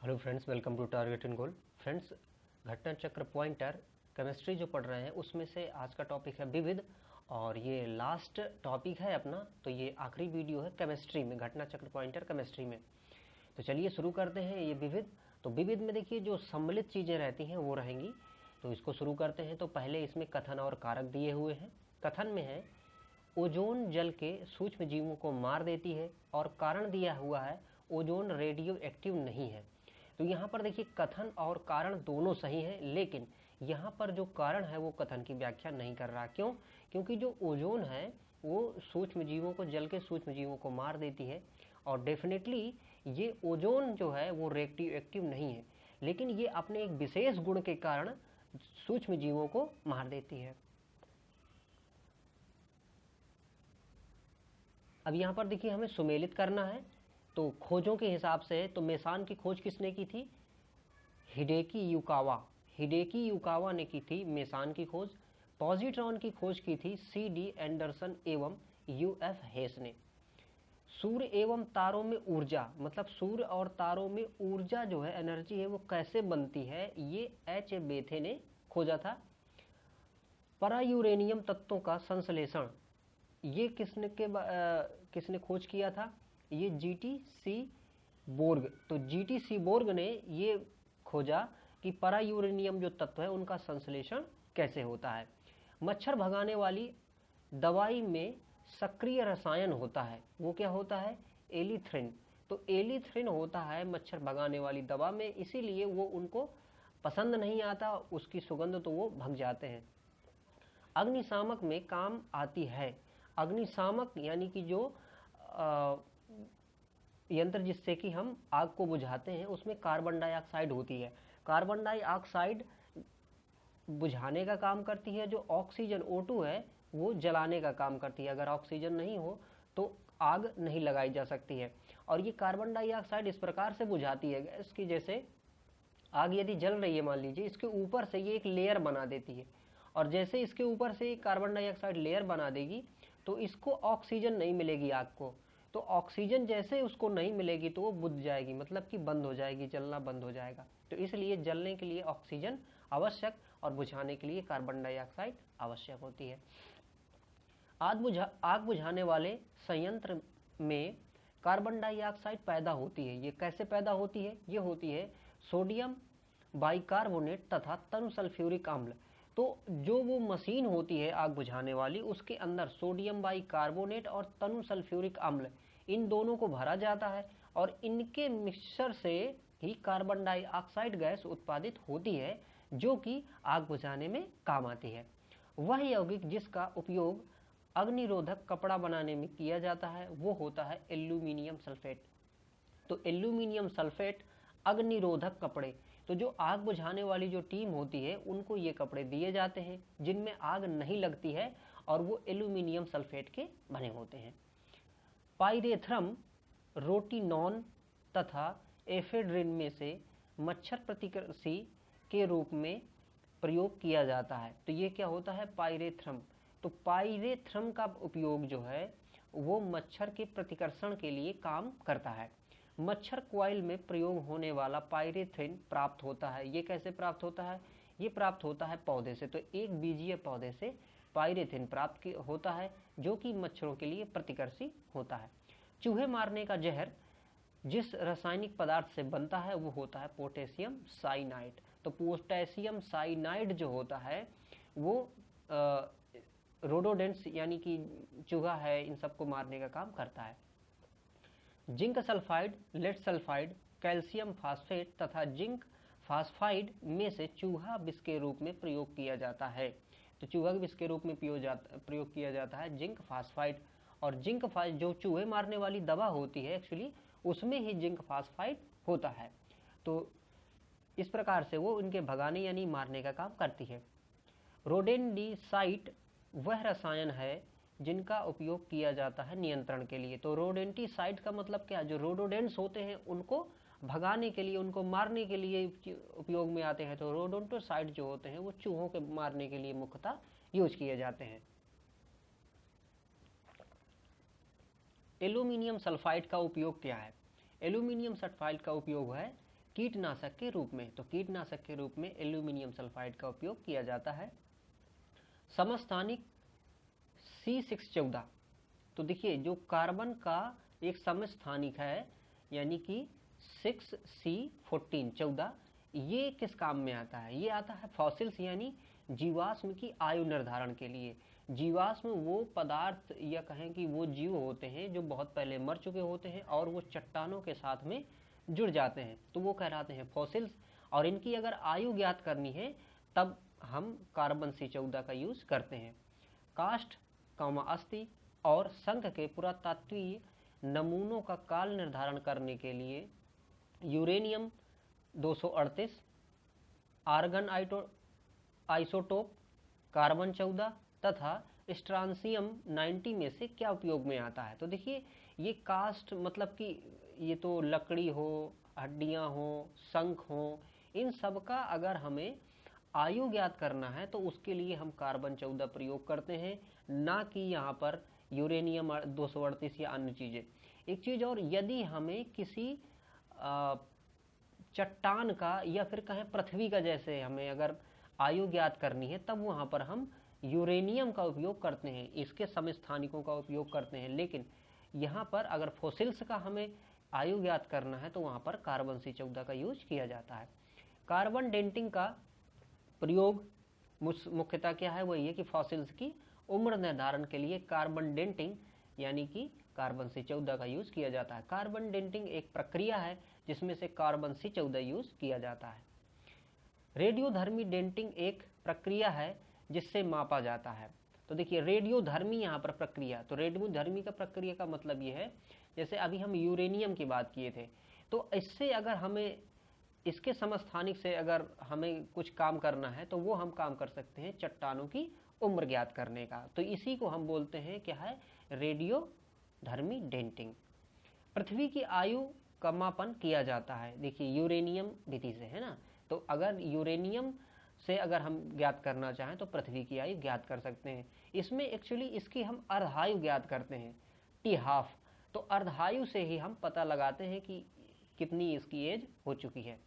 Hello friends, welcome to target and goal. Friends, घटना चक्र pointer chemistry जो पढ़ रहे हैं उसमें से आज का टॉपिक है विविध, और ये लास्ट टॉपिक है अपना। तो ये आखिरी वीडियो है केमिस्ट्री में, घटना चक्र पॉइंटर केमिस्ट्री में। तो चलिए शुरू करते हैं ये विविध। तो विविध में देखिए जो सम्मिलित चीज़ें रहती हैं वो रहेंगी, तो इसको शुरू करते हैं। तो पहले इसमें कथन और कारक दिए हुए हैं। कथन में है ओजोन जल के सूक्ष्म जीवों को मार देती है, और कारण दिया हुआ है ओजोन रेडियो एक्टिव नहीं है। तो यहाँ पर देखिए कथन और कारण दोनों सही हैं, लेकिन यहाँ पर जो कारण है वो कथन की व्याख्या नहीं कर रहा। क्यों? क्योंकि जो ओजोन है वो सूक्ष्म जीवों को, जल के सूक्ष्म जीवों को मार देती है, और डेफिनेटली ये ओजोन जो है वो रेडियो एक्टिव नहीं है, लेकिन ये अपने एक विशेष गुण के कारण सूक्ष्म जीवों को मार देती है। अब यहाँ पर देखिए हमें सुमेलित करना है। तो खोजों के हिसाब से तो मेसान की खोज किसने की थी? हिडेकी युकावा ने की थी मेसान की खोज। पॉजिट्रॉन की खोज की थी CD एंडरसन एवं UF हेस ने। सूर्य एवं तारों में ऊर्जा, मतलब सूर्य और तारों में ऊर्जा जो है, एनर्जी है, वो कैसे बनती है, ये H. बेथे ने खोजा था। परायूरेनियम तत्वों का संश्लेषण, ये किसने खोज किया था? ये GT सीबोर्ग। तो GT सीबोर्ग ने ये खोजा कि परायूरेनियम जो तत्व है उनका संश्लेषण कैसे होता है। मच्छर भगाने वाली दवाई में सक्रिय रसायन होता है, वो क्या होता है? एलिथ्रिन। तो एलिथ्रिन होता है मच्छर भगाने वाली दवा में, इसीलिए वो उनको पसंद नहीं आता, उसकी सुगंध, तो वो भग जाते हैं। अग्निशामक में काम आती है। अग्निशामक यानी कि जो यंत्र जिससे कि हम आग को बुझाते हैं, उसमें कार्बन डाइऑक्साइड होती है। कार्बन डाइऑक्साइड बुझाने का काम करती है। जो ऑक्सीजन O2 है वो जलाने का काम करती है। अगर ऑक्सीजन नहीं हो तो आग नहीं लगाई जा सकती है। और ये कार्बन डाइऑक्साइड इस प्रकार से बुझाती है गैस की, जैसे आग यदि जल रही है मान लीजिए, इसके ऊपर से ये एक लेयर बना देती है, और जैसे इसके ऊपर से कार्बन डाइऑक्साइड लेयर बना देगी तो इसको ऑक्सीजन नहीं मिलेगी आग को। तो ऑक्सीजन जैसे उसको नहीं मिलेगी तो वो बुझ जाएगी, मतलब कि बंद हो जाएगी, जलना बंद हो जाएगा। तो इसलिए जलने के लिए ऑक्सीजन आवश्यक और बुझाने के लिए कार्बन डाइऑक्साइड आवश्यक होती है। आग बुझाने वाले संयंत्र में कार्बन डाइऑक्साइड पैदा होती है। ये कैसे पैदा होती है? ये होती है सोडियम बाइकार्बोनेट तथा तनु सल्फ्यूरिक अम्ल। तो जो वो मशीन होती है आग बुझाने वाली, उसके अंदर सोडियम बाइकार्बोनेट और तनु सल्फ्यूरिक अम्ल, इन दोनों को भरा जाता है, और इनके मिक्सचर से ही कार्बन डाइऑक्साइड गैस उत्पादित होती है, जो कि आग बुझाने में काम आती है। वह यौगिक जिसका उपयोग अग्निरोधक कपड़ा बनाने में किया जाता है वो होता है एल्यूमिनियम सल्फेट। तो एल्यूमिनियम सल्फेट अग्निरोधक कपड़े, तो जो आग बुझाने वाली जो टीम होती है उनको ये कपड़े दिए जाते हैं जिनमें आग नहीं लगती है, और वो एल्यूमिनियम सल्फेट के बने होते हैं। पाइरेथ्रम, रोटिनॉन तथा एफेड्रिन में से मच्छर प्रतिकर्षी के रूप में प्रयोग किया जाता है। तो ये क्या होता है? पाइरेथ्रम। तो पाइरेथ्रम का उपयोग जो है वो मच्छर के प्रतिकर्षण के लिए काम करता है। मच्छर कॉइल में प्रयोग होने वाला पाइरेथ्रिन प्राप्त होता है। ये कैसे प्राप्त होता है? ये प्राप्त होता है पौधे से। तो एक बीजीय पौधे से पाइरेथ्रिन प्राप्त होता है, जो कि मच्छरों के लिए प्रतिकर्षी होता है। चूहे मारने का जहर जिस रासायनिक पदार्थ से बनता है वो होता है पोटेशियम साइनाइड। तो पोटेशियम साइनाइड जो होता है वो रोडोडेंट्स यानी कि चूहा है, इन सबको मारने का काम करता है। Zinc sulphide, lead sulphide, calcium phosphate तथा जिंक फास्फाइड में से चूहा विष के रूप में प्रयोग किया जाता है। तो चूहा विष के रूप में प्रयोग किया जाता है जिंक फास्फाइड। और जिंक जो चूहे मारने वाली दवा होती है एक्चुअली उसमें ही जिंक फास्फाइड होता है। तो इस प्रकार से वो इनके भगाने यानी मारने का काम करती है। रोडेंटिसाइड वह रसायन है जिनका उपयोग किया जाता है नियंत्रण के लिए। तो रोडेंटिसाइड का मतलब क्या? जो रोडोडेंट्स होते हैं उनको भगाने के लिए, उनको मारने के लिए उपयोग में आते हैं। तो रोडेंटिसाइड जो होते हैं वो चूहों के मारने के लिए मुख्यतः यूज किए जाते हैं। एल्यूमिनियम सल्फाइड का उपयोग क्या है? एल्यूमिनियम सल्फाइड का उपयोग है कीटनाशक के रूप में। तो कीटनाशक के रूप में एल्यूमिनियम सल्फाइड का उपयोग किया जाता है। समस्थानिक C614, तो देखिए जो कार्बन का एक समस्थानिक है यानी कि 6C14, ये किस काम में आता है? ये आता है फॉसिल्स यानी जीवाश्म की आयु निर्धारण के लिए। जीवाश्म वो पदार्थ या कहें कि वो जीव होते हैं जो बहुत पहले मर चुके होते हैं और वो चट्टानों के साथ में जुड़ जाते हैं, तो वो कहलाते हैं फॉसिल्स। और इनकी अगर आयु ज्ञात करनी है तब हम कार्बन C14 का यूज करते हैं। काष्ठ, अस्थि और शंख के पुरातात्वीय नमूनों का काल निर्धारण करने के लिए यूरेनियम 238, आर्गन आइसोटोप कार्बन 14 तथा स्ट्रांसियम 90 में से क्या उपयोग में आता है? तो देखिए ये कास्ट मतलब कि ये तो लकड़ी हो, हड्डियां हो, शंख हो, इन सब का अगर हमें आयु ज्ञात करना है तो उसके लिए हम कार्बन 14 प्रयोग करते हैं, ना कि यहाँ पर यूरेनियम 238 या अन्य चीज़ें। एक चीज़ और, यदि हमें किसी चट्टान का या फिर कहें पृथ्वी का जैसे हमें अगर आयु ज्ञात करनी है तब वहाँ पर हम यूरेनियम का उपयोग करते हैं, इसके समस्थानिकों का उपयोग करते हैं। लेकिन यहाँ पर अगर फॉसिल्स का हमें आयु ज्ञात करना है तो वहाँ पर कार्बन C14 का यूज किया जाता है। कार्बन डेंटिंग का प्रयोग मुख्यतः क्या है? वही है कि फॉसिल्स की उम्र निर्धारण के लिए कार्बन डेंटिंग यानी कि कार्बन C14 का यूज किया जाता है। कार्बन डेंटिंग एक प्रक्रिया है जिसमें से कार्बन C14 यूज किया जाता है। रेडियोधर्मी डेंटिंग एक प्रक्रिया है जिससे मापा जाता है। तो देखिए रेडियोधर्मी यहाँ पर प्रक्रिया, तो रेडियोधर्मी का प्रक्रिया का मतलब ये है, जैसे अभी हम यूरेनियम की बात किए थे, तो इससे अगर हमें इसके समस्थानिक से अगर हमें कुछ काम करना है तो वो हम काम कर सकते हैं चट्टानों की उम्र ज्ञात करने का। तो इसी को हम बोलते हैं क्या है? रेडियोधर्मी डेंटिंग। पृथ्वी की आयु का मापन किया जाता है, देखिए यूरेनियम विधि से, है ना। तो अगर यूरेनियम से अगर हम ज्ञात करना चाहें तो पृथ्वी की आयु ज्ञात कर सकते हैं। इसमें एक्चुअली इसकी हम अर्धायु ज्ञात करते हैं, T½ तो अर्धायु से ही हम पता लगाते हैं कि कितनी इसकी एज हो चुकी है।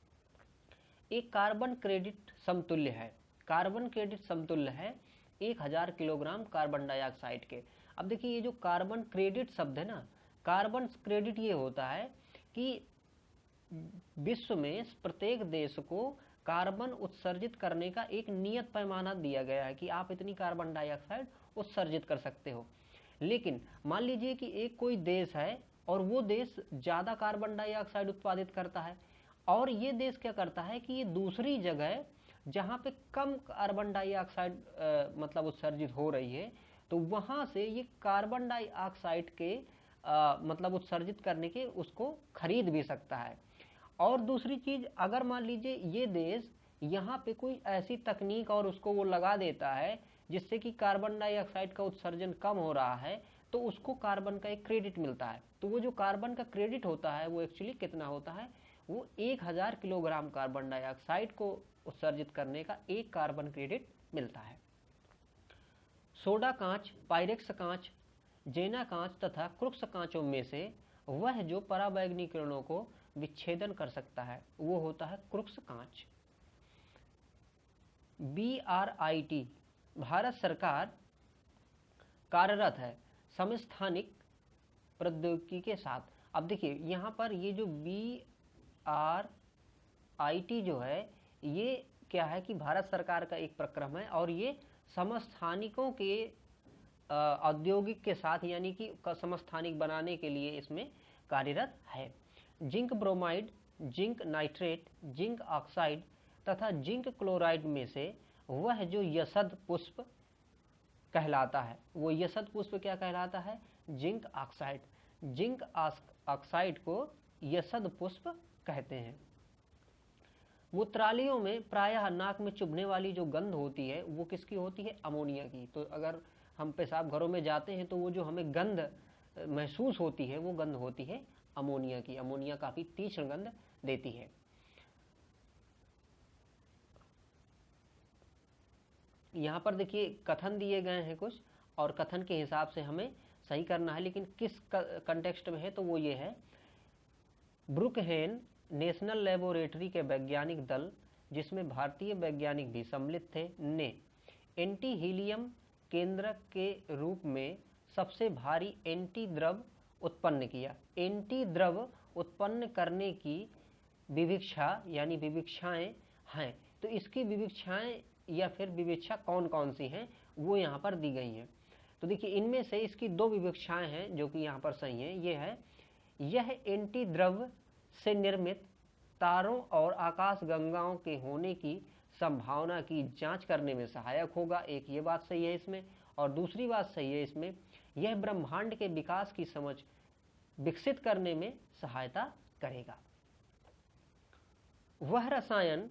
एक कार्बन क्रेडिट समतुल्य है, कार्बन क्रेडिट समतुल्य है 1000 किलोग्राम कार्बन डाइऑक्साइड के। अब देखिए ये जो कार्बन क्रेडिट शब्द है ना, कार्बन क्रेडिट ये होता है कि विश्व में प्रत्येक देश को कार्बन उत्सर्जित करने का एक नियत पैमाना दिया गया है कि आप इतनी कार्बन डाइऑक्साइड उत्सर्जित कर सकते हो। लेकिन मान लीजिए कि एक कोई देश है और वो देश ज़्यादा कार्बन डाइऑक्साइड उत्पादित करता है और ये देश क्या करता है कि ये दूसरी जगह जहाँ पे कम कार्बन डाइऑक्साइड मतलब उत्सर्जित हो रही है तो वहाँ से ये कार्बन डाइऑक्साइड के मतलब उत्सर्जित करने के उसको खरीद भी सकता है। और दूसरी चीज़, अगर मान लीजिए ये देश यहाँ पे कोई ऐसी तकनीक और उसको वो लगा देता है जिससे कि कार्बन डाइऑक्साइड का उत्सर्जन कम हो रहा है तो उसको कार्बन का एक क्रेडिट मिलता है। तो वो जो कार्बन का क्रेडिट होता है वो एक्चुअली कितना होता है? वो 1000 किलोग्राम कार्बन डाइऑक्साइड को उत्सर्जित करने का एक कार्बन क्रेडिट मिलता है। सोडा कांच, पायरेक्स कांच, जेना कांच तथा क्रुक्स कांचों में से वह जो पराबैंगनी किरणों को विच्छेदन कर सकता है वो होता है क्रुक्स कांच। BRIT भारत सरकार कार्यरत है समस्थानिक प्रौद्योगिकी के साथ। अब देखिए यहाँ पर ये जो BRIT जो है ये क्या है कि भारत सरकार का एक प्रक्रम है और ये समस्थानिकों के औद्योगिक के साथ यानी कि समस्थानिक बनाने के लिए इसमें कार्यरत है। Zinc bromide, zinc nitrate, zinc oxide तथा जिंक क्लोराइड में से वह जो यशद पुष्प कहलाता है वो यशद पुष्प क्या कहलाता है? Zinc oxide. जिंक ऑक्साइड को यशद पुष्प कहते हैं। मूत्रालयों में प्रायः नाक में चुभने वाली जो गंध होती है वो किसकी होती है? अमोनिया की। तो अगर हम पेशाब घरों में जाते हैं तो वो जो हमें गंध महसूस होती है वो गंध होती है अमोनिया की। अमोनिया काफ़ी तीक्ष्ण गंध देती है। यहाँ पर देखिए कथन दिए गए हैं कुछ और कथन के हिसाब से हमें सही करना है, लेकिन किस कंटेक्स्ट में है तो वो ये है, ब्रुकहेन नेशनल लेबोरेटरी के वैज्ञानिक दल, जिसमें भारतीय वैज्ञानिक भी सम्मिलित थे, ने एंटी हीलियम केंद्रक के रूप में सबसे भारी एंटी द्रव उत्पन्न किया। एंटी द्रव उत्पन्न करने की विविक्षा यानी विविक्षाएं हैं, तो इसकी विविक्षाएं या फिर विविक्षा कौन कौन सी हैं वो यहाँ पर दी गई हैं। तो देखिए इनमें से इसकी दो विविक्षाएं हैं जो कि यहाँ पर सही हैं। ये है, यह एंटी द्रव से निर्मित तारों और आकाशगंगाओं के होने की संभावना की जांच करने में सहायक होगा। एक ये बात सही है इसमें, और दूसरी बात सही है इसमें, यह ब्रह्मांड के विकास की समझ विकसित करने में सहायता करेगा। वह रसायन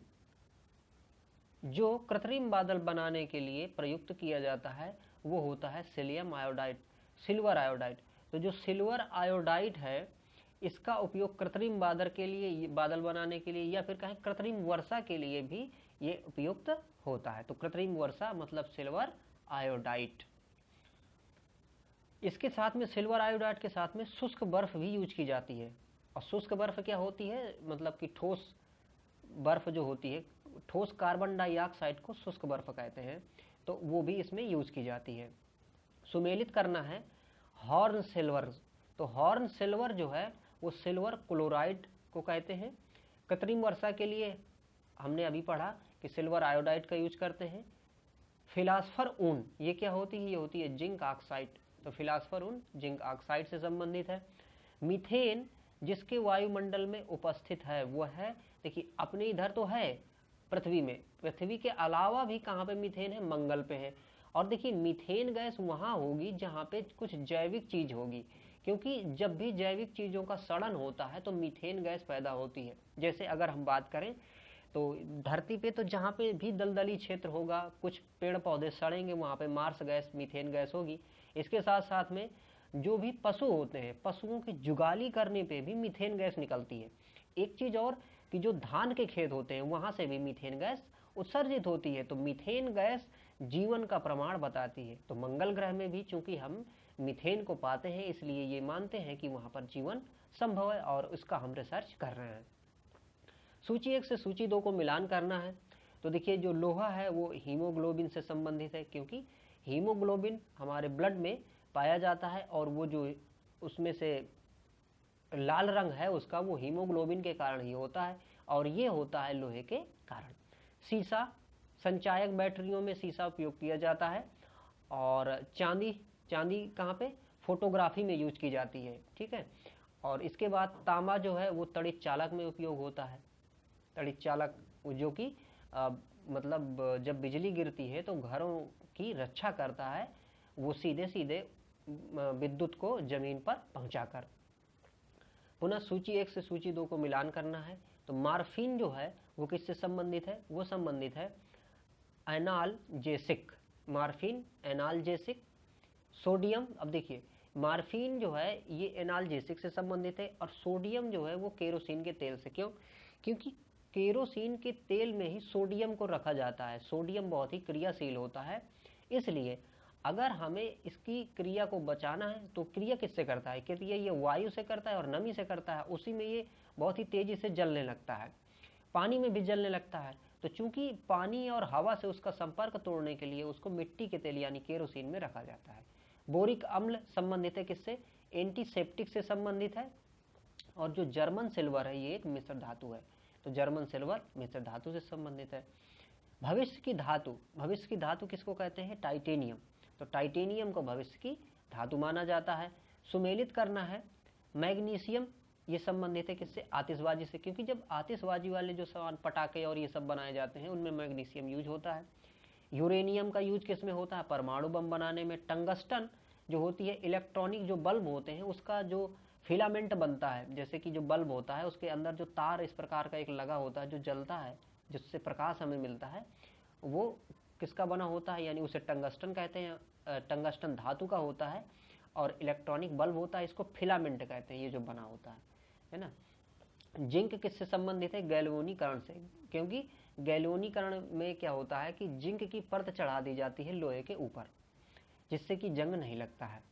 जो कृत्रिम बादल बनाने के लिए प्रयुक्त किया जाता है वो होता है सिलियम आयोडाइड, सिल्वर आयोडाइड। तो जो सिल्वर आयोडाइड है इसका उपयोग कृत्रिम बादल के लिए, बादल बनाने के लिए, या फिर कहें कृत्रिम वर्षा के लिए भी ये उपयुक्त होता है। तो कृत्रिम वर्षा मतलब सिल्वर आयोडाइड। इसके साथ में सिल्वर आयोडाइड के साथ में शुष्क बर्फ भी यूज की जाती है। और शुष्क बर्फ क्या होती है, मतलब कि ठोस बर्फ जो होती है, ठोस कार्बन डाइऑक्साइड को शुष्क बर्फ कहते हैं, तो वो भी इसमें यूज की जाती है। सुमेलित करना है हॉर्न सिल्वर। तो हॉर्न सिल्वर जो है वो सिल्वर क्लोराइड को कहते हैं। कृत्रिम वर्षा के लिए हमने अभी पढ़ा कि सिल्वर आयोडाइड का यूज करते हैं। फिलास्फर ऊन, ये क्या होती है, ये होती है जिंक ऑक्साइड। तो फिलास्फर ऊन जिंक ऑक्साइड से संबंधित है। मीथेन जिसके वायुमंडल में उपस्थित है वो है, देखिए अपने इधर तो है पृथ्वी में, पृथ्वी के अलावा भी कहाँ पे मीथेन है, मंगल पे है। और देखिए मीथेन गैस वहाँ होगी जहाँ पे कुछ जैविक चीज होगी, क्योंकि जब भी जैविक चीज़ों का सड़न होता है तो मीथेन गैस पैदा होती है। जैसे अगर हम बात करें तो धरती पे तो जहाँ पे भी दलदली क्षेत्र होगा, कुछ पेड़ पौधे सड़ेंगे, वहाँ पे मार्स गैस, मीथेन गैस होगी। इसके साथ साथ में जो भी पशु होते हैं, पशुओं की जुगाली करने पे भी मीथेन गैस निकलती है। एक चीज़ और कि जो धान के खेत होते हैं वहाँ से भी मीथेन गैस उत्सर्जित होती है। तो मीथेन गैस जीवन का प्रमाण बताती है। तो मंगल ग्रह में भी चूंकि हम मीथेन को पाते हैं इसलिए ये मानते हैं कि वहाँ पर जीवन संभव है और उसका हम रिसर्च कर रहे हैं। सूची 1 से सूची 2 को मिलान करना है। तो देखिए जो लोहा है वो हीमोग्लोबिन से संबंधित है, क्योंकि हीमोग्लोबिन हमारे ब्लड में पाया जाता है और वो जो उसमें से लाल रंग है उसका, वो हीमोग्लोबिन के कारण ही होता है, और ये होता है लोहे के कारण। सीसा, संचायक बैटरियों में सीसा उपयोग किया जाता है। और चांदी कहाँ पे, फोटोग्राफी में यूज की जाती है, ठीक है। और इसके बाद तांबा जो है वो तड़ित चालक में उपयोग होता है। तड़ित चालक जो कि मतलब जब बिजली गिरती है तो घरों की रक्षा करता है, वो सीधे सीधे विद्युत को जमीन पर पहुंचाकर। पुनः सूची 1 से सूची 2 को मिलान करना है। तो मार्फिन जो है वो किससे संबंधित है, वो संबंधित है एनाल्जेसिक, मार्फिन एनाल्जेसिक। सोडियम, अब देखिए मार्फिन जो है ये एनाल्जेसिक से संबंधित है, और सोडियम जो है वो केरोसिन के तेल से। क्यों, क्योंकि केरोसिन के तेल में ही सोडियम को रखा जाता है। सोडियम बहुत ही क्रियाशील होता है, इसलिए अगर हमें इसकी क्रिया को बचाना है तो क्रिया किससे करता है, क्रिया ये वायु से करता है और नमी से करता है। उसी में ये बहुत ही तेजी से जलने लगता है, पानी में भी जलने लगता है। तो चूंकि पानी और हवा से उसका संपर्क तोड़ने के लिए उसको मिट्टी के तेल यानी केरोसिन में रखा जाता है। बोरिक अम्ल संबंधित है किससे, एंटीसेप्टिक से संबंधित है। और जो जर्मन सिल्वर है ये एक मिश्र धातु है, तो जर्मन सिल्वर मिश्र धातु से संबंधित है। भविष्य की धातु किसको कहते हैं, टाइटेनियम। तो टाइटेनियम को भविष्य की धातु माना जाता है। सुमेलित करना है, मैग्नीशियम ये संबंधित है किससे, आतिशबाजी से, क्योंकि जब आतिशबाजी वाले जो सामान, पटाखे और ये सब बनाए जाते हैं उनमें मैग्नीशियम यूज होता है। यूरेनियम का यूज किसमें होता है, परमाणु बम बनाने में। टंगस्टन जो होती है, इलेक्ट्रॉनिक जो बल्ब होते हैं उसका जो फिलामेंट बनता है, जैसे कि जो बल्ब होता है उसके अंदर जो तार इस प्रकार का एक लगा होता है जो जलता है, जिससे प्रकाश हमें मिलता है, वो किसका बना होता है, यानी उसे टंगस्टन कहते हैं, टंगस्टन धातु का होता है। और इलेक्ट्रॉनिक बल्ब होता है, इसको फिलामेंट कहते हैं, ये जो बना होता है ना। जिंक किससे संबंधित है, गैल्वेनीकरण से, क्योंकि गैल्वेनीकरण में क्या होता है कि जिंक की परत चढ़ा दी जाती है लोहे के ऊपर, जिससे कि जंग नहीं लगता है।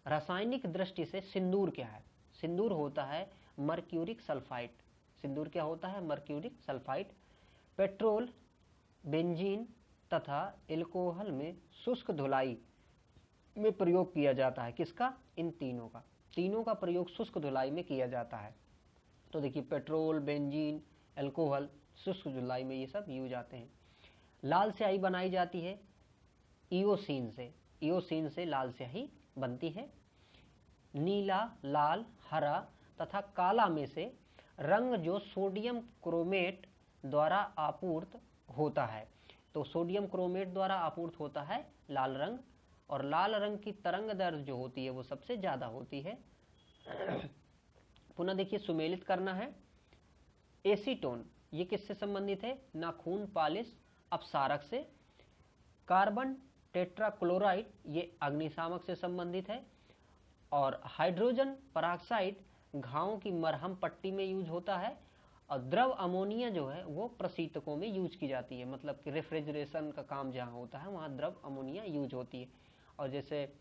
रासायनिक दृष्टि से सिंदूर क्या है, सिंदूर होता है मर्क्यूरिक सल्फाइड। सिंदूर क्या होता है? Mercuric sulphide. पेट्रोल, बेंजीन तथा एल्कोहल में शुष्क धुलाई में प्रयोग किया जाता है। किसका? इन तीनों का प्रयोग शुष्क धुलाई में किया जाता है। तो देखिए पेट्रोल, बेंजीन, एल्कोहल शुष्क धुलाई में ये सब यूज आते हैं। लाल स्याही बनाई जाती है इओसिन से। इओसिन से लाल स्याही बनती है। नीला, लाल, हरा तथा काला में से रंग जो सोडियम क्रोमेट द्वारा आपूर्त होता है, तो सोडियम क्रोमेट द्वारा आपूर्त होता है लाल रंग, और लाल रंग की तरंग दैर्ध्य जो होती है वो सबसे ज़्यादा होती है। पुनः देखिए सुमेलित करना है। एसीटोन ये किससे संबंधित है? नाखून पालिश अपसारक से। कार्बन टेट्राक्लोराइड ये अग्निशामक से संबंधित है। और हाइड्रोजन पराक्साइड घावों की मरहम पट्टी में यूज होता है। और द्रव अमोनिया जो है वो प्रशीतकों में यूज की जाती है, मतलब कि रेफ्रिजरेशन का काम जहाँ होता है वहाँ द्रव अमोनिया यूज होती है। और जैसे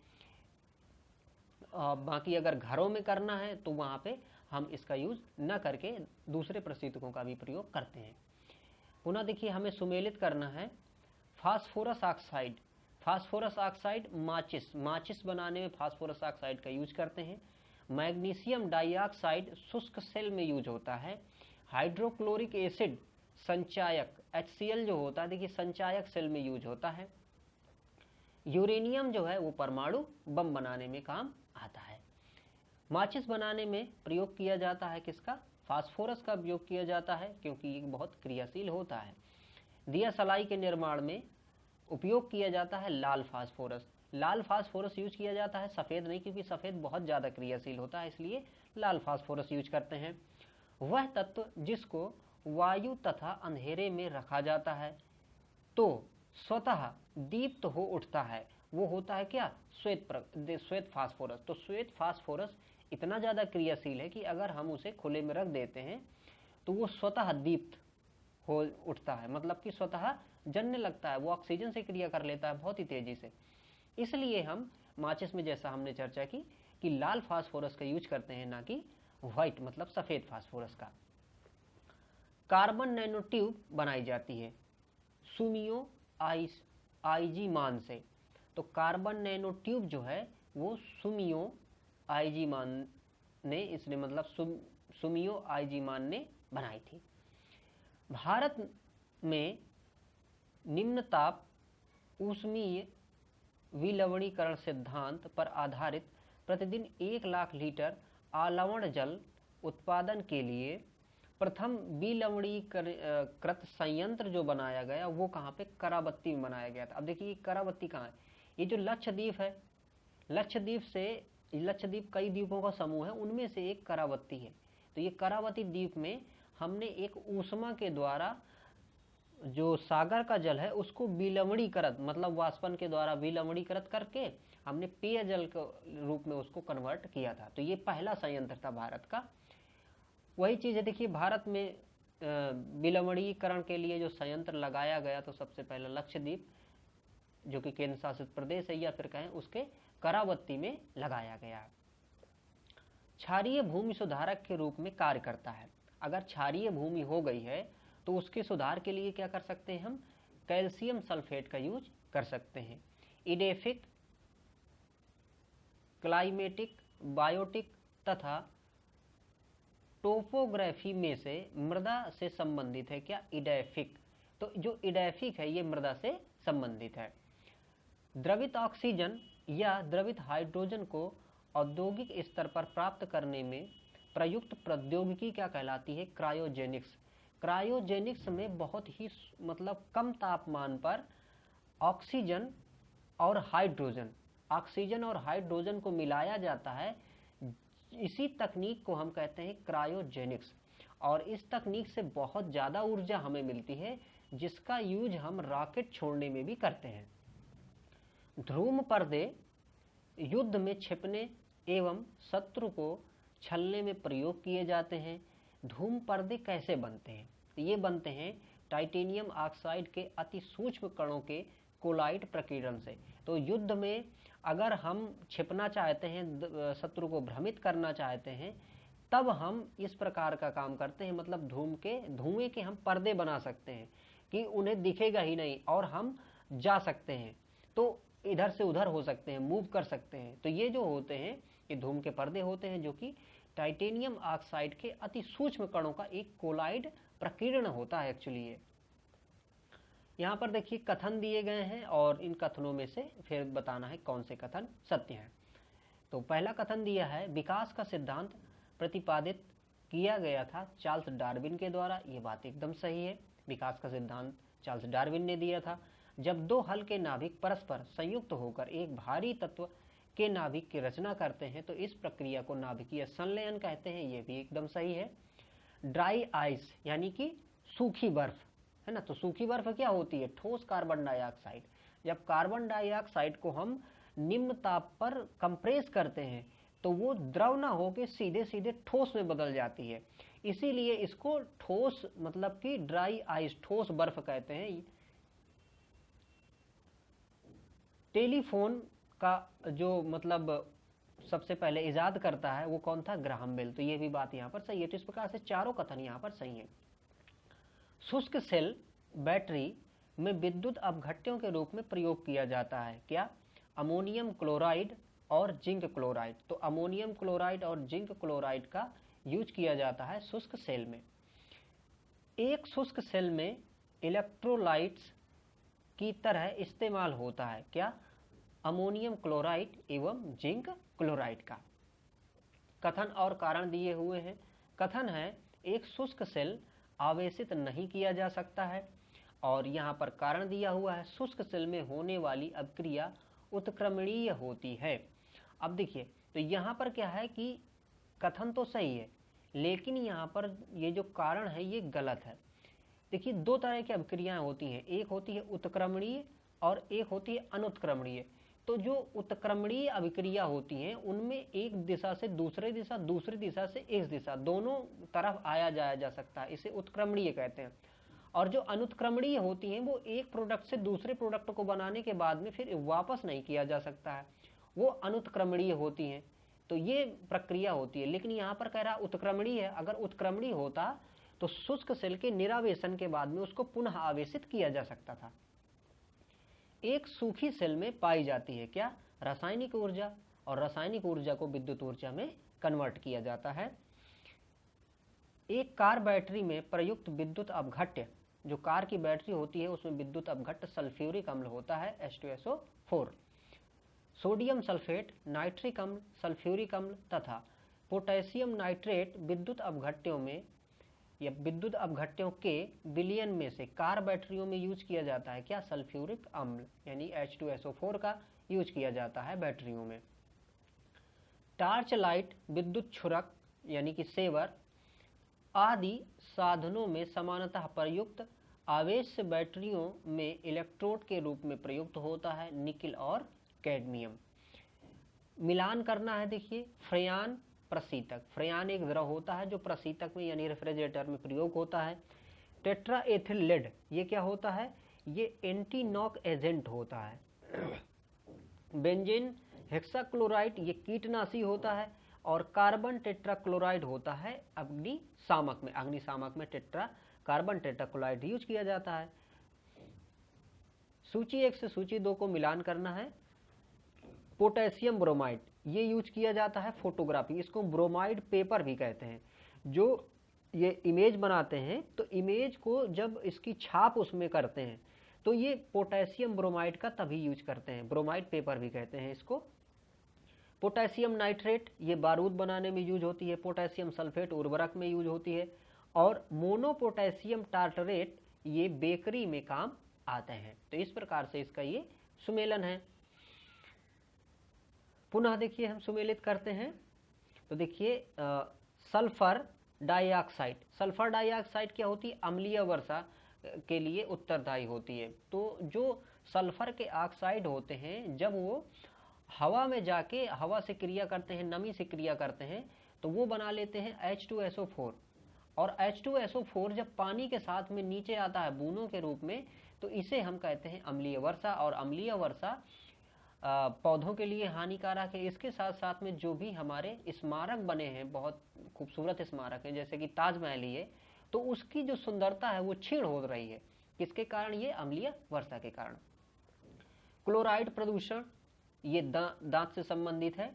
बाकी अगर घरों में करना है तो वहाँ पे हम इसका यूज न करके दूसरे प्रशीतकों का भी प्रयोग करते हैं। पुनः देखिए हमें सुमेलित करना है। फास्फोरस ऑक्साइड, फास्फोरस ऑक्साइड माचिस बनाने में फास्फोरस ऑक्साइड का यूज करते हैं। मैग्नीशियम डाइऑक्साइड शुष्क सेल में यूज होता है। हाइड्रोक्लोरिक एसिड संचायक HCl जो होता है देखिए संचायक सेल में यूज होता है। यूरेनियम जो है वो परमाणु बम बनाने में काम आता है। माचिस बनाने में प्रयोग किया जाता है किसका? फास्फोरस का प्रयोग किया जाता है क्योंकि ये बहुत क्रियाशील होता है। दिया सलाई के निर्माण में उपयोग किया जाता है लाल फास्फोरस। लाल फास्फोरस यूज किया जाता है, सफ़ेद नहीं, क्योंकि सफ़ेद बहुत ज़्यादा क्रियाशील होता है, इसलिए लाल फास्फोरस यूज करते हैं। वह तत्व जिसको वायु तथा अंधेरे में रखा जाता है तो स्वतः दीप्त हो उठता है, वो होता है क्या? श्वेत फास्फोरस। तो श्वेत फास्फोरस इतना ज़्यादा क्रियाशील है कि अगर हम उसे खुले में रख देते हैं तो वो स्वतः दीप्त हो उठता है, मतलब कि स्वतः जलने लगता है, वो ऑक्सीजन से क्रिया कर लेता है बहुत ही तेजी से। इसलिए हम माचिस में जैसा हमने चर्चा की कि लाल फास्फोरस का यूज करते हैं, ना कि व्हाइट मतलब सफ़ेद फास्फोरस का। कार्बन नैनो ट्यूब बनाई जाती है सुमियो आईजी मान से। तो कार्बन नैनो ट्यूब जो है वो सुमियो आईजी मान ने, इसने मतलब सुमियो आईजी मान ने बनाई थी। भारत में निम्न ताप ऊष्मीय विलवणीकरण सिद्धांत पर आधारित प्रतिदिन 1 लाख लीटर आलवण जल उत्पादन के लिए प्रथम विलवणीकृत संयंत्र जो बनाया गया वो कहाँ पे? करावती में बनाया गया था। अब देखिए करावती कहाँ है? ये जो लक्षद्वीप है, लक्षद्वीप कई द्वीपों का समूह है, उनमें से एक करावती है। तो ये करावती द्वीप में हमने एक ऊष्मा के द्वारा जो सागर का जल है उसको विलवणीकृत मतलब वाष्पन के द्वारा विलवणीकृत करके हमने पेयजल के रूप में उसको कन्वर्ट किया था। तो ये पहला संयंत्र था भारत का। वही चीज़ है देखिए भारत में विलवणीकरण के लिए जो संयंत्र लगाया गया तो सबसे पहला लक्षद्वीप जो कि केंद्र शासित प्रदेश है या फिर कहें उसके करावती में लगाया गया। क्षारीय भूमि सुधारक के रूप में कार्य करता है। अगर क्षारीय भूमि हो गई है तो उसके सुधार के लिए क्या कर सकते हैं? हम कैल्शियम सल्फेट का यूज कर सकते हैं। इडेफिक, क्लाइमेटिक, बायोटिक तथा टोपोग्राफी में से मृदा से संबंधित है क्या? इडेफिक। तो जो इडेफिक है ये मृदा से संबंधित है। द्रवित ऑक्सीजन या द्रवित हाइड्रोजन को औद्योगिक स्तर पर प्राप्त करने में प्रयुक्त प्रौद्योगिकी क्या कहलाती है? क्रायोजेनिक्स। क्रायोजेनिक्स में बहुत ही मतलब कम तापमान पर ऑक्सीजन और हाइड्रोजन को मिलाया जाता है। इसी तकनीक को हम कहते हैं क्रायोजेनिक्स। और इस तकनीक से बहुत ज़्यादा ऊर्जा हमें मिलती है जिसका यूज हम रॉकेट छोड़ने में भी करते हैं। ध्रुव पर्दे युद्ध में छिपने एवं शत्रु को छलने में प्रयोग किए जाते हैं। धूम पर्दे कैसे बनते हैं? ये बनते हैं टाइटेनियम ऑक्साइड के अति सूक्ष्म कणों के कोलाइड प्रकीर्णन से। तो युद्ध में अगर हम छिपना चाहते हैं, शत्रु को भ्रमित करना चाहते हैं, तब हम इस प्रकार का काम करते हैं, मतलब धुएं के हम पर्दे बना सकते हैं कि उन्हें दिखेगा ही नहीं और हम जा सकते हैं, तो इधर से उधर हो सकते हैं, मूव कर सकते हैं। तो ये जो होते हैं ये धूम के पर्दे होते हैं, जो कि टाइटेनियम ऑक्साइड के अति सूक्ष्म कणों का एक कोलाइड प्रकीर्ण होता है एक्चुअली। ये यहाँ पर देखिए कथन दिए गए हैं और इन कथनों में से फिर बताना है कौन से कथन सत्य हैं। तो पहला कथन दिया है, विकास का सिद्धांत प्रतिपादित किया गया था चार्ल्स डार्विन के द्वारा। ये बात एकदम सही है, विकास का सिद्धांत चार्ल्स डार्विन ने दिया था। जब दो हल्के नाभिक परस्पर संयुक्त होकर एक भारी तत्व के नाभिक की रचना करते हैं तो इस प्रक्रिया को नाभिकीय संलयन कहते हैं। ये भी एकदम सही है। ड्राई आइस यानी कि सूखी बर्फ है ना, तो सूखी बर्फ क्या होती है? ठोस कार्बन डाइऑक्साइड। जब कार्बन डाइऑक्साइड को हम निम्न ताप पर कंप्रेस करते हैं तो वो द्रव ना होकर सीधे सीधे ठोस में बदल जाती है, इसीलिए इसको ठोस मतलब कि ड्राई आइस, ठोस बर्फ कहते हैं। टेलीफोन का जो मतलब सबसे पहले इजाद करता है वो कौन था? Graham Bell. तो ये भी बात यहाँ पर सही है। तो इस प्रकार से चारों कथन यहाँ पर सही है। शुष्क सेल बैटरी में विद्युत अपघट्यों के रूप में प्रयोग किया जाता है क्या? अमोनियम क्लोराइड और जिंक क्लोराइड। तो अमोनियम क्लोराइड और जिंक क्लोराइड का यूज किया जाता है शुष्क सेल में। एक शुष्क सेल में इलेक्ट्रोलाइट्स की तरह इस्तेमाल होता है क्या? अमोनियम क्लोराइड एवं जिंक क्लोराइड का। कथन और कारण दिए हुए हैं। कथन है, एक शुष्क सेल आवेशित नहीं किया जा सकता है, और यहाँ पर कारण दिया हुआ है, शुष्क सेल में होने वाली अभिक्रिया उत्क्रमणीय होती है। अब देखिए, तो यहाँ पर क्या है कि कथन तो सही है, लेकिन यहाँ पर ये जो कारण है ये गलत है। देखिए, दो तरह की अभिक्रियाएं होती हैं, एक होती है उत्क्रमणीय और एक होती है अनुत्क्रमणीय। तो जो उत्क्रमणीय अभिक्रिया होती हैं उनमें एक दिशा से दूसरी दिशा, दूसरी दिशा से एक दिशा, दोनों तरफ आया जाया जा सकता है, इसे उत्क्रमणीय कहते हैं। और जो अनुत्क्रमणीय होती हैं वो एक प्रोडक्ट से दूसरे प्रोडक्ट को बनाने के बाद में फिर वापस नहीं किया जा सकता है, वो अनुत्क्रमणीय होती हैं। तो ये प्रक्रिया होती है। लेकिन यहाँ पर कह रहा उत्क्रमणीय है। अगर उत्क्रमणीय होता तो शुष्क सेल के निरावेशन के बाद में उसको पुनः आवेशित किया जा सकता था। एक सूखी सेल में पाई जाती है क्या? रासायनिक ऊर्जा, और रासायनिक ऊर्जा को विद्युत ऊर्जा में कन्वर्ट किया जाता है। एक कार बैटरी में प्रयुक्त विद्युत अपघट्य, जो कार की बैटरी होती है उसमें विद्युत अपघट्य सल्फ्यूरिक अम्ल होता है H2SO4। सोडियम सल्फेट, नाइट्रिक अम्ल, सल्फ्यूरिक अम्ल तथा पोटेशियम नाइट्रेट विद्युत अपघट्यों में या विद्युत अपघट्यों के विलयन में से कार बैटरियों में यूज किया जाता है क्या? सल्फ्यूरिक अम्ल यानी H2SO4 का यूज किया जाता है बैटरियों में। टार्च लाइट, विद्युत छुरक यानी कि सेवर आदि साधनों में सामान्यतः प्रयुक्त आवेश बैटरियों में इलेक्ट्रोड के रूप में प्रयुक्त होता है निकिल और कैडमियम। मिलान करना है। देखिए, फ्रेयान प्रशीतक, फ्रेयान एक द्रव होता है जो प्रशीतक में यानी रेफ्रिजरेटर में प्रयोग होता है। टेट्राएथिल लेड, ये क्या होता है? ये एंटी नॉक एजेंट होता है। बेंजीन हेक्साक्लोराइड, ये कीटनाशी होता है। और कार्बन टेट्राक्लोराइड होता है अग्निशामक में। अग्निशामक में कार्बन टेट्राक्लोराइड यूज किया जाता है। सूची 1 से सूची 2 को मिलान करना है। पोटेशियम ब्रोमाइड, ये यूज किया जाता है फोटोग्राफी, इसको ब्रोमाइड पेपर भी कहते हैं। जो ये इमेज बनाते हैं तो इमेज को जब इसकी छाप उसमें करते हैं तो ये पोटेशियम ब्रोमाइड का तभी यूज करते हैं, ब्रोमाइड पेपर भी कहते हैं इसको। पोटेशियम नाइट्रेट, ये बारूद बनाने में यूज होती है। पोटेशियम सल्फेट उर्वरक में यूज होती है। और मोनोपोटेशियम टार्टरेट, ये बेकरी में काम आते हैं। तो इस प्रकार से इसका ये सुमेलन है। पुनः देखिए हम सुमेलित करते हैं। तो देखिए सल्फर डाइऑक्साइड, सल्फर डाइऑक्साइड क्या होती है? अम्लीय वर्षा के लिए उत्तरदायी होती है। तो जो सल्फर के ऑक्साइड होते हैं जब वो हवा में जाके हवा से क्रिया करते हैं, नमी से क्रिया करते हैं, तो वो बना लेते हैं H2SO4। और H2SO4 जब पानी के साथ में नीचे आता है बूंदों के रूप में, तो इसे हम कहते हैं अम्लीय वर्षा। और अम्लीय वर्षा पौधों के लिए हानिकारक है। इसके साथ साथ में जो भी हमारे स्मारक बने हैं, बहुत खूबसूरत स्मारक हैं, जैसे कि ताजमहल ही है, तो उसकी जो सुंदरता है वो क्षीण हो रही है। किसके कारण? ये अम्लीय वर्षा के कारण। क्लोराइड प्रदूषण, ये दांत से संबंधित है।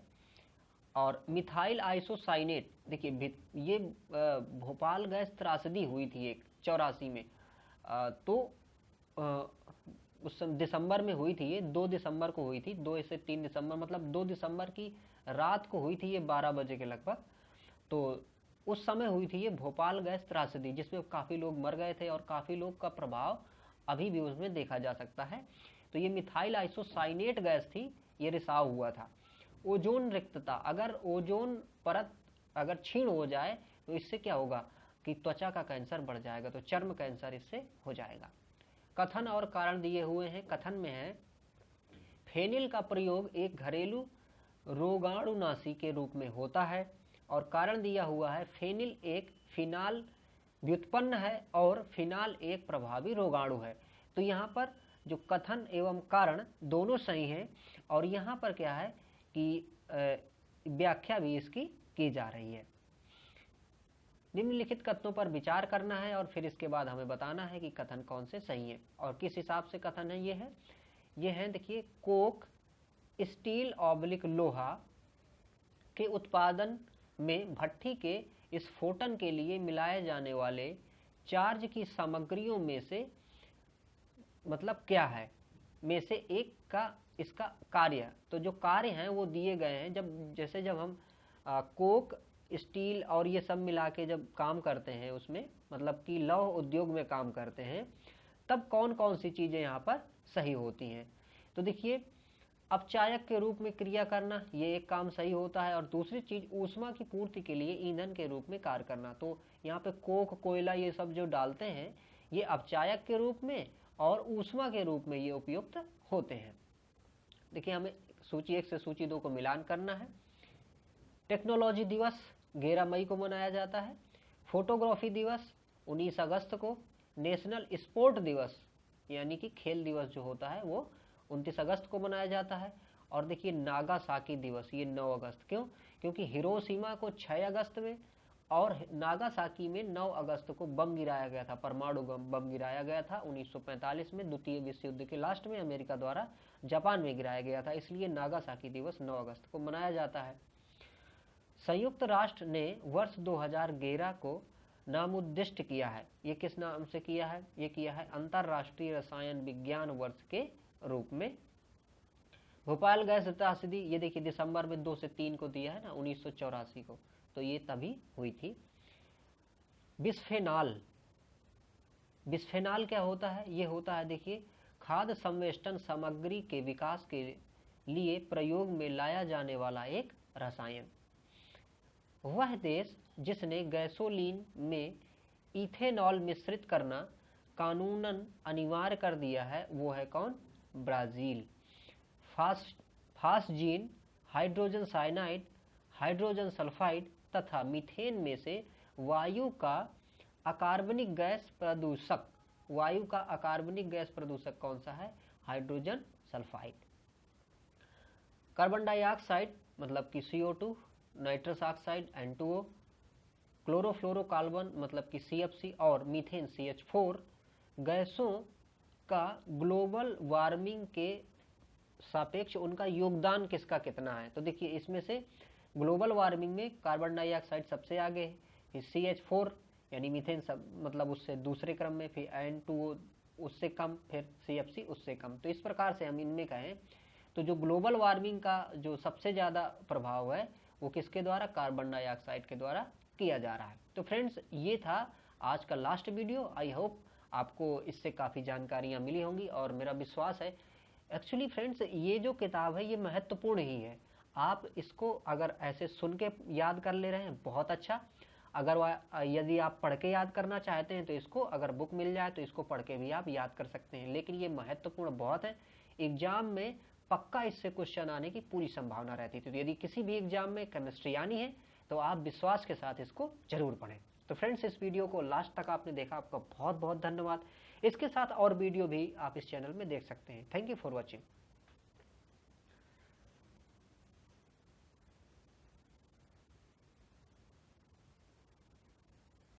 और मिथाइल आइसोसाइनेट, देखिए ये भोपाल गैस त्रासदी हुई थी एक 84 में, तो उस दिसंबर में हुई थी, ये 2 दिसंबर को हुई थी, 2 से 3 दिसंबर, मतलब 2 दिसंबर की रात को हुई थी ये 12 बजे के लगभग। तो उस समय हुई थी ये भोपाल गैस त्रासदी, जिसमें काफ़ी लोग मर गए थे और काफ़ी लोग का प्रभाव अभी भी उसमें देखा जा सकता है। तो ये मिथाइल आइसोसाइनेट गैस थी, ये रिसाव हुआ था। ओजोन रिक्तता, अगर ओजोन परत अगर क्षीण हो जाए तो इससे क्या होगा कि त्वचा का कैंसर बढ़ जाएगा, तो चर्म कैंसर इससे हो जाएगा। कथन और कारण दिए हुए हैं। कथन में है फेनिल का प्रयोग एक घरेलू रोगाणुनाशी के रूप में होता है, और कारण दिया हुआ है फेनिल एक फिनाल व्युत्पन्न है और फिनाल एक प्रभावी रोगाणु है। तो यहाँ पर जो कथन एवं कारण दोनों सही हैं, और यहाँ पर क्या है कि व्याख्या भी इसकी की जा रही है। निम्नलिखित कथनों पर विचार करना है और फिर इसके बाद हमें बताना है कि कथन कौन से सही है और किस हिसाब से कथन है। ये है देखिए, कोक स्टील ऑब्लिक लोहा के उत्पादन में भट्ठी के स्फोटन के लिए मिलाए जाने वाले चार्ज की सामग्रियों में से मतलब क्या है, में से एक का इसका कार्य। तो जो कार्य हैं वो दिए गए हैं। जब हम कोक स्टील और ये सब मिला के जब काम करते हैं उसमें, मतलब कि लौह उद्योग में काम करते हैं, तब कौन कौन सी चीज़ें यहाँ पर सही होती हैं। तो देखिए, अपचायक के रूप में क्रिया करना, ये एक काम सही होता है। और दूसरी चीज़, ऊष्मा की पूर्ति के लिए ईंधन के रूप में कार्य करना। तो यहाँ पे कोक, कोयला, ये सब जो डालते हैं ये अपचायक के रूप में और ऊष्मा के रूप में ये उपयुक्त होते हैं। देखिए, हमें सूची 1 से सूची 2 को मिलान करना है। टेक्नोलॉजी दिवस 11 मई को मनाया जाता है। फोटोग्राफी दिवस 19 अगस्त को। नेशनल स्पोर्ट दिवस यानी कि खेल दिवस जो होता है वो 29 अगस्त को मनाया जाता है। और देखिए, नागासाकी दिवस ये 9 अगस्त। क्यों? क्योंकि हिरोशिमा को 6 अगस्त में और नागासाकी में 9 अगस्त को बम गिराया गया था, परमाणु बम गिराया गया था 1945 में, द्वितीय विश्व युद्ध के लास्ट में अमेरिका द्वारा जापान में गिराया गया था। इसलिए नागासाकी दिवस 9 अगस्त को मनाया जाता है। संयुक्त राष्ट्र ने वर्ष 2011 को नामोद्दिष्ट किया है। ये किस नाम से किया है? ये किया है अंतर्राष्ट्रीय रसायन विज्ञान वर्ष के रूप में। भोपाल गैस त्रासदी, ये देखिए दिसंबर में 2 से 3 को दिया है ना, 1984 को, तो ये तभी हुई थी। बिस्फेनॉल, बिस्फेनॉल क्या होता है? ये होता है देखिए, खाद्य संवेष्टन सामग्री के विकास के लिए प्रयोग में लाया जाने वाला एक रसायन। वह देश जिसने गैसोलीन में इथेनॉल मिश्रित करना कानूनन अनिवार्य कर दिया है वो है कौन? Brazil. Phosgene, hydrogen cyanide, hydrogen sulphide तथा मीथेन में से वायु का अकार्बनिक गैस प्रदूषक, वायु का अकार्बनिक गैस प्रदूषक कौन सा है? Hydrogen sulphide. कार्बन डाइऑक्साइड मतलब कि CO2, nitrous oxide N2O, chlorofluorocarbon मतलब कि CFC और मीथेन CH4 गैसों का ग्लोबल वार्मिंग के सापेक्ष उनका योगदान किसका कितना है? तो देखिए, इसमें से ग्लोबल वार्मिंग में कार्बन डाइऑक्साइड सबसे आगे है, फिर CH4 यानी मीथेन सब मतलब उससे दूसरे क्रम में, फिर N2O उससे कम, फिर CFC उससे कम। तो इस प्रकार से हम इनमें कहें तो जो ग्लोबल वार्मिंग का जो सबसे ज़्यादा प्रभाव है वो किसके द्वारा? कार्बन डाइऑक्साइड के द्वारा किया जा रहा है। तो फ्रेंड्स, ये था आज का लास्ट वीडियो। आई होप आपको इससे काफ़ी जानकारियाँ मिली होंगी और मेरा विश्वास है। एक्चुअली फ्रेंड्स, ये जो किताब है ये महत्वपूर्ण ही है। आप इसको अगर ऐसे सुन के याद कर ले रहे हैं बहुत अच्छा, अगर यदि आप पढ़ के याद करना चाहते हैं तो इसको अगर बुक मिल जाए तो इसको पढ़ के भी आप याद कर सकते हैं। लेकिन ये महत्वपूर्ण बहुत है, एग्जाम में पक्का इससे क्वेश्चन आने की पूरी संभावना रहती थी। तो यदि किसी भी एग्जाम में केमिस्ट्री आनी है तो आप विश्वास के साथ इसको जरूर पढ़ें। तो फ्रेंड्स, इस वीडियो को लास्ट तक आपने देखा, आपका बहुत बहुत धन्यवाद। इसके साथ और वीडियो भी आप इस चैनल में देख सकते हैं। Thank you for watching.